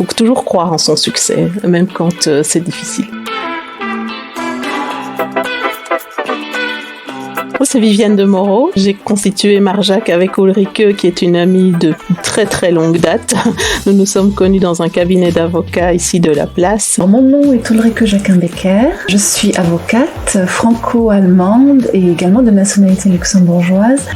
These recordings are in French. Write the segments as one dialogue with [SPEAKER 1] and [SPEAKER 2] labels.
[SPEAKER 1] faut toujours croire en son succès, même quand c'est difficile. C'est Viviane de Moreau. J'ai constitué Marjac avec Ulrike, qui est une amie de très très longue date. Nous nous sommes connus dans un cabinet d'avocats ici de la place.
[SPEAKER 2] Mon nom est Ulrike Jacquin-Becker. Je suis avocate franco-allemande et également de nationalité luxembourgeoise.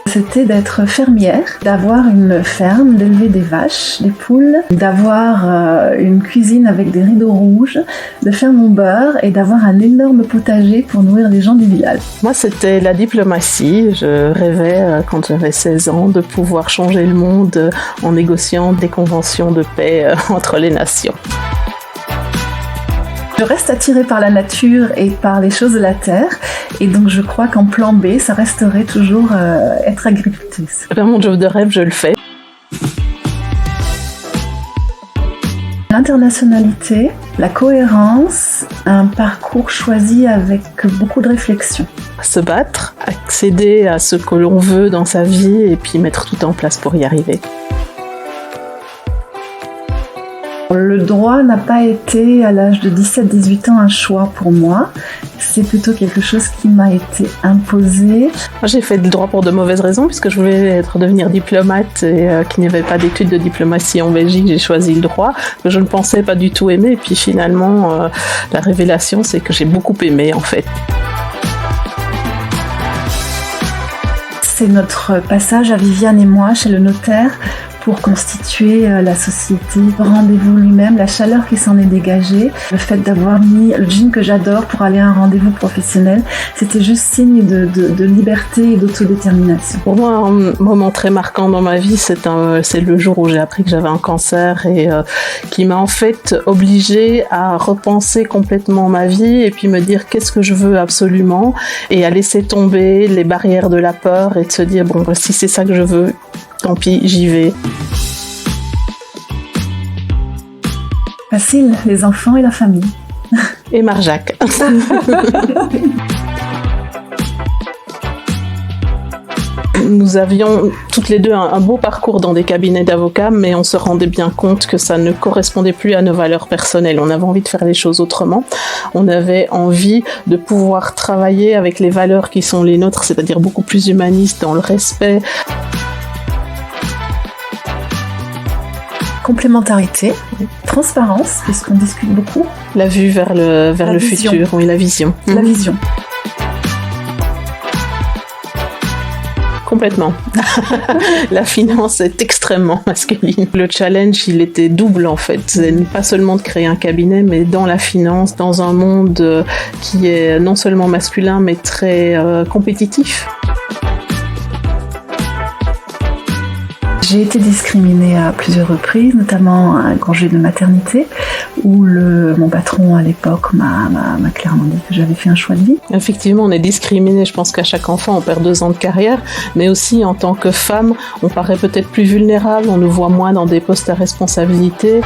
[SPEAKER 2] C'était d'être fermière, d'avoir une ferme, d'élever des vaches, des poules, d'avoir une cuisine avec des rideaux rouges, de faire mon beurre et d'avoir un énorme potager pour nourrir les gens du village.
[SPEAKER 1] Moi, c'était la diplomatie. Je rêvais, quand j'avais 16 ans, de pouvoir changer le monde en négociant des conventions de paix entre les nations.
[SPEAKER 2] Je reste attirée par la nature et par les choses de la terre, et donc je crois qu'en plan B, ça resterait toujours être agricultrice.
[SPEAKER 1] Mon job de rêve, je le fais.
[SPEAKER 2] L'internationalité, la cohérence, un parcours choisi avec beaucoup de réflexion.
[SPEAKER 1] Se battre, accéder à ce que l'on veut dans sa vie et puis mettre tout en place pour y arriver.
[SPEAKER 2] Le droit n'a pas été, à l'âge de 17-18 ans, un choix pour moi. C'est plutôt quelque chose qui m'a été imposé.
[SPEAKER 1] J'ai fait le droit pour de mauvaises raisons, puisque je voulais devenir diplomate et qu'il n'y avait pas d'études de diplomatie en Belgique. J'ai choisi le droit, que je ne pensais pas du tout aimer. Et puis finalement, la révélation, c'est que j'ai beaucoup aimé, en fait.
[SPEAKER 2] C'est notre passage à Viviane et moi chez le notaire pour constituer la société. Le rendez-vous lui-même, la chaleur qui s'en est dégagée, le fait d'avoir mis le jean que j'adore pour aller à un rendez-vous professionnel, c'était juste signe de liberté et d'autodétermination.
[SPEAKER 1] Pour moi, un moment très marquant dans ma vie, c'est le jour où j'ai appris que j'avais un cancer et qui m'a en fait obligée à repenser complètement ma vie et puis me dire qu'est-ce que je veux absolument et à laisser tomber les barrières de la peur et de se dire bon, si c'est ça que je veux, tant pis, j'y vais.
[SPEAKER 2] Facile, les enfants et la famille.
[SPEAKER 1] Et Marjac. Nous avions toutes les deux un beau parcours dans des cabinets d'avocats, mais on se rendait bien compte que ça ne correspondait plus à nos valeurs personnelles. On avait envie de faire les choses autrement. On avait envie de pouvoir travailler avec les valeurs qui sont les nôtres, c'est-à-dire beaucoup plus humanistes, dans le respect.
[SPEAKER 2] Complémentarité, transparence, puisqu'on discute beaucoup.
[SPEAKER 1] La vue vers le futur, oui, la vision.
[SPEAKER 2] La vision.
[SPEAKER 1] Complètement. La finance est extrêmement masculine. Le challenge, il était double en fait. C'est pas seulement de créer un cabinet, mais dans la finance, dans un monde qui est non seulement masculin, mais très compétitif.
[SPEAKER 2] J'ai été discriminée à plusieurs reprises, notamment à un congé de maternité, où mon patron à l'époque m'a clairement dit que j'avais fait un choix de vie.
[SPEAKER 1] Effectivement, on est discriminé. Je pense qu'à chaque enfant, on perd 2 ans de carrière, mais aussi en tant que femme, on paraît peut-être plus vulnérable, on nous voit moins dans des postes à responsabilité.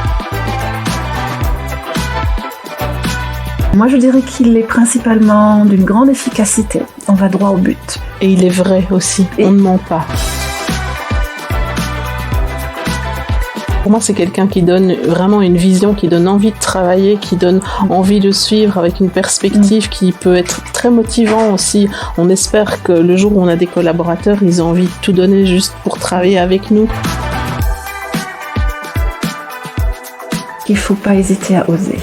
[SPEAKER 2] Moi, je dirais qu'il est principalement d'une grande efficacité. On va droit au but.
[SPEAKER 1] Et il est vrai aussi, on ne ment pas. Pour moi, c'est quelqu'un qui donne vraiment une vision, qui donne envie de travailler, qui donne envie de suivre avec une perspective qui peut être très motivant aussi. On espère que le jour où on a des collaborateurs, ils ont envie de tout donner juste pour travailler avec nous.
[SPEAKER 2] Il ne faut pas hésiter à oser.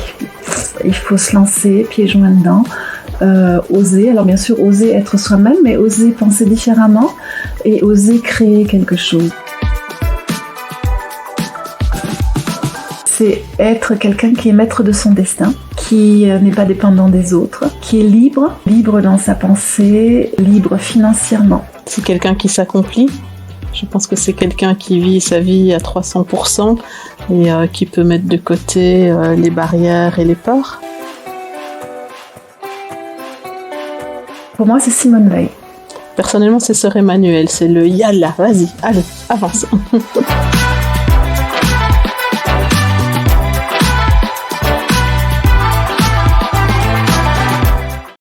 [SPEAKER 2] Il faut se lancer, pieds joints dedans. Oser, alors bien sûr, oser être soi-même, mais oser penser différemment et oser créer quelque chose. C'est être quelqu'un qui est maître de son destin, qui n'est pas dépendant des autres, qui est libre dans sa pensée, libre financièrement.
[SPEAKER 1] C'est quelqu'un qui s'accomplit. Je pense que c'est quelqu'un qui vit sa vie à 300% et qui peut mettre de côté les barrières et les peurs.
[SPEAKER 2] Pour moi, c'est Simone Veil.
[SPEAKER 1] Personnellement, c'est Sœur Emmanuelle. C'est le yalla, vas-y, allez, avance.